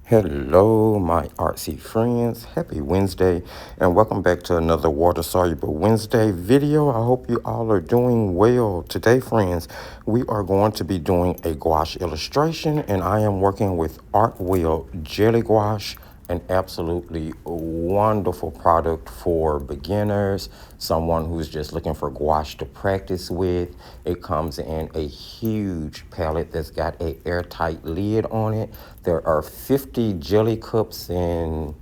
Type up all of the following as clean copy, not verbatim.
Hello, my artsy friends. Happy Wednesday, and welcome back to another Water Soluble Wednesday video. I hope you all are doing well. Today, friends, we are going to be doing a gouache illustration, and I am working with Art Wheel Jelly Gouache, an absolutely wonderful product for beginners, someone who's just looking for gouache to practice with. It comes in a huge palette that's got an airtight lid on it. There are 50 jelly cups in,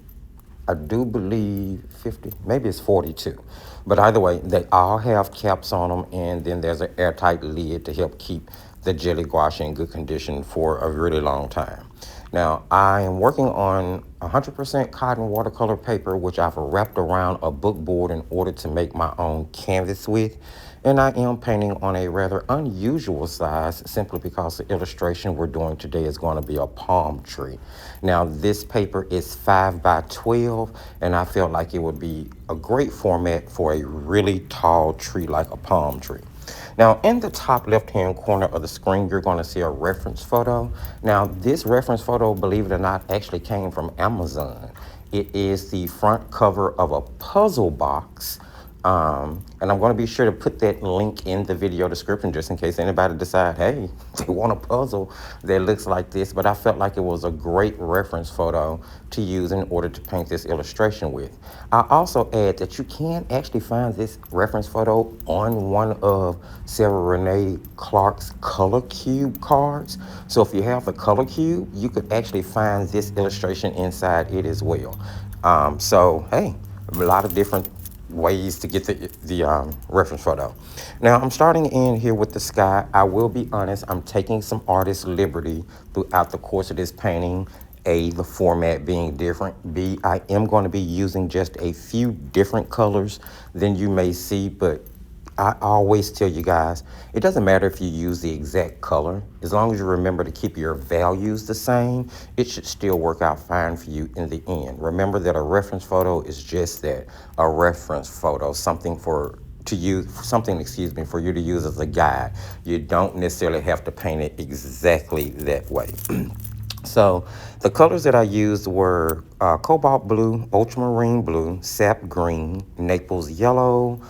I do believe 50, maybe it's 42. But either way, they all have caps on them, and then there's an airtight lid to help keep the jelly gouache in good condition for a really long time. Now, I am working on 100% cotton watercolor paper, which I've wrapped around a book board in order to make my own canvas with. And I am painting on a rather unusual size simply because the illustration we're doing today is going to be a palm tree. Now, this paper is 5 by 12, and I felt like it would be a great format for a really tall tree like a palm tree. Now, in the top left-hand corner of the screen, you're going to see a reference photo. Now, this reference photo, believe it or not, actually came from Amazon. It is the front cover of a puzzle box. And I'm going to be sure to put that link in the video description just in case anybody decide, hey, they want a puzzle that looks like this. But I felt like it was a great reference photo to use in order to paint this illustration with. I also add that you can actually find this reference photo on one of Sarah Renee Clark's color cube cards. So if you have the color cube, you could actually find this illustration inside it as well. So, hey, a lot of different ways to get the reference photo. Now, I'm starting in here with the sky. I will be honest, I'm taking some artist liberty throughout the course of this painting. A, the format being different. B, I am going to be using just a few different colors than you may see, but I always tell you guys, it doesn't matter if you use the exact color. As long as you remember to keep your values the same, it should still work out fine for you in the end. Remember that a reference photo is just that, a reference photo, something for you to use as a guide. You don't necessarily have to paint it exactly that way. So the colors that I used were cobalt blue, ultramarine blue, sap green, Naples yellow,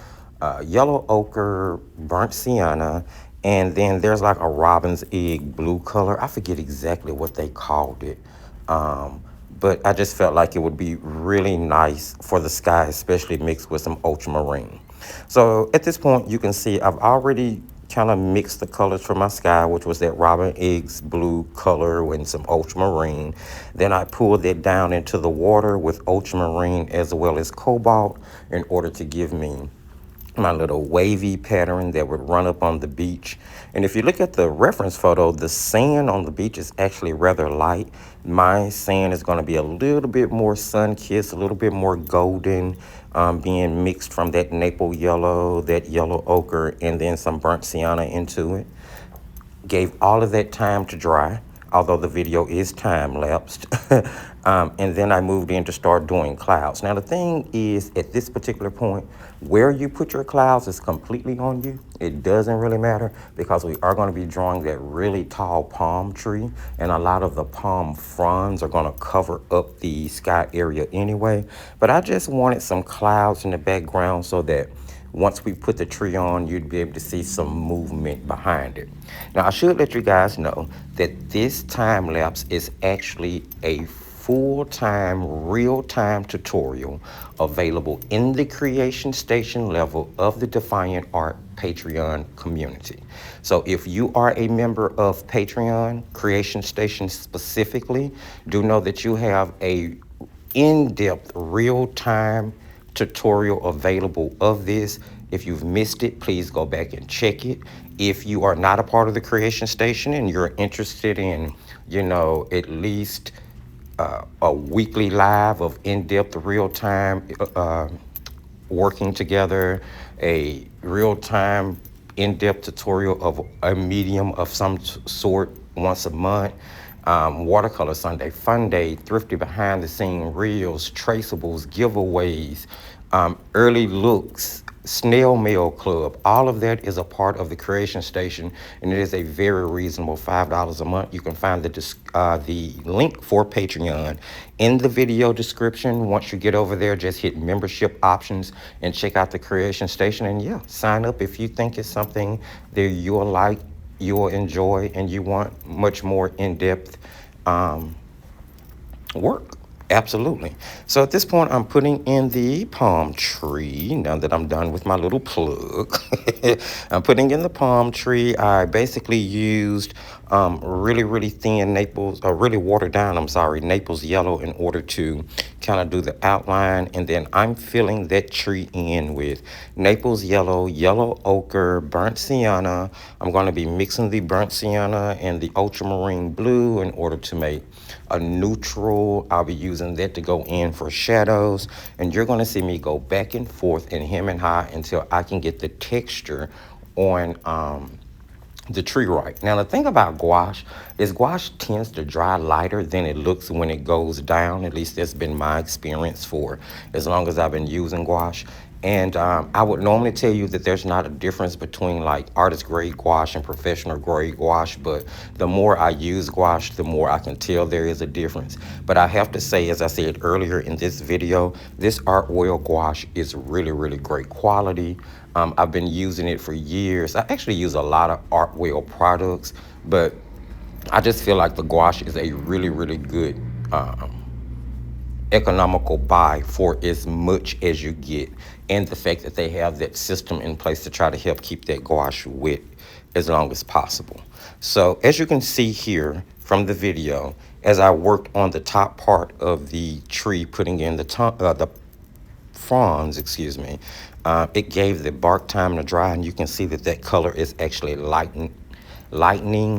yellow ochre, burnt sienna, and then there's like a robin's egg blue color. I forget exactly what they called it, but I just felt like it would be really nice for the sky, especially mixed with some ultramarine. So at this point, you can see I've already kind of mixed the colors for my sky, which was that robin eggs blue color and some ultramarine. Then I pulled it down into the water with ultramarine as well as cobalt in order to give me my little wavy pattern that would run up on the beach. And if you look at the reference photo, the sand on the beach is actually rather light. My sand is going to be a little bit more sun-kissed, a little bit more golden, being mixed from that maple yellow, that yellow ochre, and then some burnt sienna into it. Gave all of that time to dry, although the video is time-lapsed. And then I moved in to start doing clouds. Now, the thing is, at this particular point, where you put your clouds is completely on you. It doesn't really matter because we are going to be drawing that really tall palm tree, and a lot of the palm fronds are going to cover up the sky area anyway. But I just wanted some clouds in the background so that once we put the tree on, you'd be able to see some movement behind it. Now, I should let you guys know that this time lapse is actually a full-time, real-time tutorial available in the Creation Station level of the Defiant Art Patreon community. So if you are a member of Patreon, Creation Station specifically, do know that you have a in-depth, real-time tutorial available of this. If you've missed it, please go back and check it. If you are not a part of the Creation Station and you're interested in, at least a weekly live of in-depth, real-time working together, a real-time, in-depth tutorial of a medium of some sort once a month, Watercolor Sunday, Fun Day, Thrifty behind-the-scene reels, traceables, giveaways, early looks, snail mail club. All of that is a part of the creation station, and it is a very reasonable $5 a month. You can find the link for Patreon in the video description. Once you get over there, just hit membership options and check out the creation station, and yeah, sign up if you think it's something that you'll like, you'll enjoy, and you want much more in-depth work. Absolutely. So at this point, I'm putting in the palm tree. Now that I'm done with my little plug, I'm putting in the palm tree. I basically used really, really thin Naples, or really watered down, I'm sorry, Naples yellow in order to kind of do the outline. And then I'm filling that tree in with Naples yellow, yellow ochre, burnt sienna. I'm going to be mixing the burnt sienna and the ultramarine blue in order to make a neutral. I'll be using that to go in for shadows, and you're going to see me go back and forth and hem and high until I can get the texture on the tree right. Now, the thing about gouache is gouache tends to dry lighter than it looks when it goes down. At least that's been my experience for as long as I've been using gouache. And I would normally tell you that there's not a difference between like artist grade gouache and professional grade gouache, but the more I use gouache, the more I can tell there is a difference. But I have to say, as I said earlier in this video, this art oil gouache is really, really great quality. I've been using it for years. I actually use a lot of art oil products, but I just feel like the gouache is a really, really good economical buy for as much as you get, and the fact that they have that system in place to try to help keep that gouache wet as long as possible. So as you can see here from the video, as I worked on the top part of the tree, putting in the fronds, excuse me, it gave the bark time to dry, and you can see that that color is actually lightening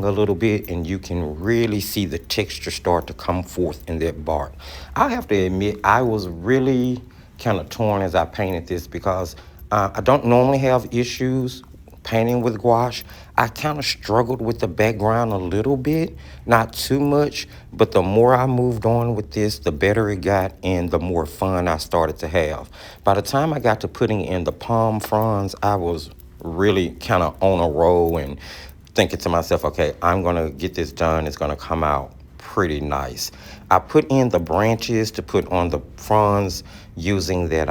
a little bit, and you can really see the texture start to come forth in that bark. I have to admit, I was really kind of torn as I painted this because I don't normally have issues painting with gouache. I kind of struggled with the background a little bit, not too much, but the more I moved on with this, the better it got and the more fun I started to have. By the time I got to putting in the palm fronds, I was really kind of on a roll and thinking to myself, okay, I'm going to get this done. It's going to come out pretty nice. I put in the branches to put on the fronds using that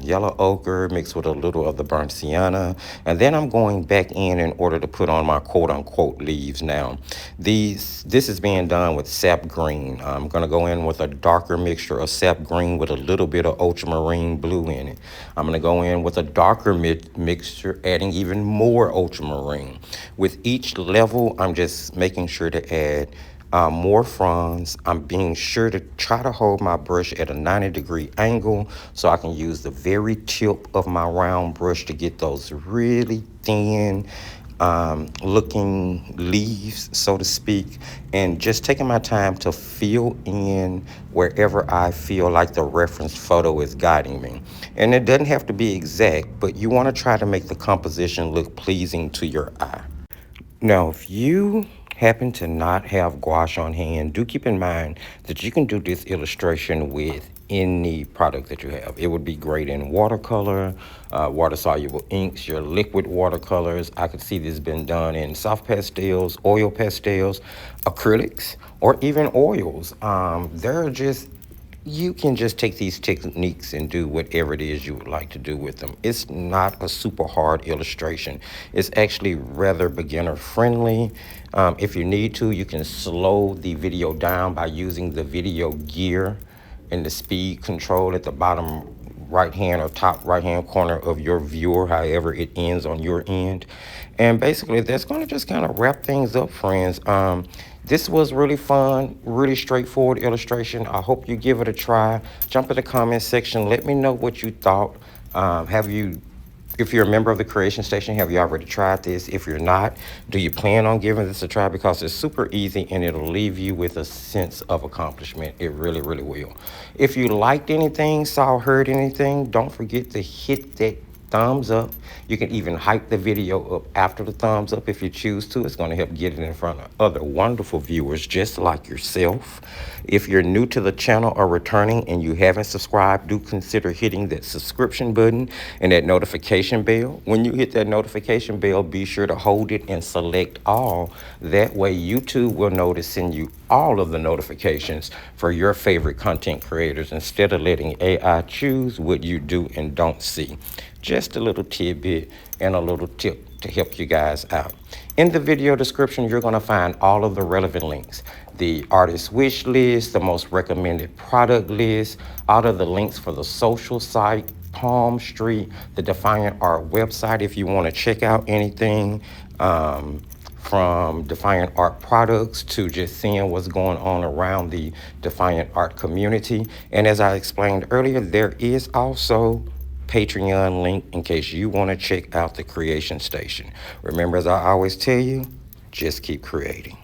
yellow ochre mixed with a little of the burnt sienna. And then I'm going back in order to put on my quote-unquote leaves now. This is being done with sap green. I'm going to go in with a darker mixture of sap green with a little bit of ultramarine blue in it. I'm going to go in with a darker mixture, adding even more ultramarine. With each level, I'm just making sure to add more fronds. I'm being sure to try to hold my brush at a 90-degree angle so I can use the very tip of my round brush to get those really thin looking leaves, so to speak, and just taking my time to fill in wherever I feel like the reference photo is guiding me. And it doesn't have to be exact, but you want to try to make the composition look pleasing to your eye. Now, if you happen to not have gouache on hand, do keep in mind that you can do this illustration with any product that you have. It would be great in watercolor, water-soluble inks, your liquid watercolors. I could see this been done in soft pastels, oil pastels, acrylics, or even oils. You can just take these techniques and do whatever it is you would like to do with them. It's not a super hard illustration. It's actually rather beginner friendly. If you need to, you can slow the video down by using the video gear and the speed control at the bottom right hand or top right hand corner of your viewer, however it ends on your end. And basically that's going to just kind of wrap things up, friends. This was really fun, really straightforward illustration. I hope you give it a try. Jump in the comment section. Let me know what you thought. If you're a member of the Creation Station, have you already tried this? If you're not, do you plan on giving this a try? Because it's super easy and it'll leave you with a sense of accomplishment. It really, really will. If you liked anything, saw, heard anything, don't forget to hit that thumbs up. You can even hype the video up after the thumbs up if you choose to. It's going to help get it in front of other wonderful viewers just like yourself. If you're new to the channel or returning and you haven't subscribed, do consider hitting that subscription button and that notification bell. When you hit that notification bell, be sure to hold it and select all. That way YouTube will know to send you all of the notifications for your favorite content creators instead of letting AI choose what you do and don't see. Just a little tidbit and a little tip to help you guys out. In the video description, you're going to find all of the relevant links. The artist wish list, the most recommended product list, all of the links for the social site, Palm Street, the Defiant Art website if you want to check out anything from Defiant Art products to just seeing what's going on around the Defiant Art community. And as I explained earlier, there is also Patreon link in case you want to check out the Creation Station. Remember, as I always tell you, just keep creating.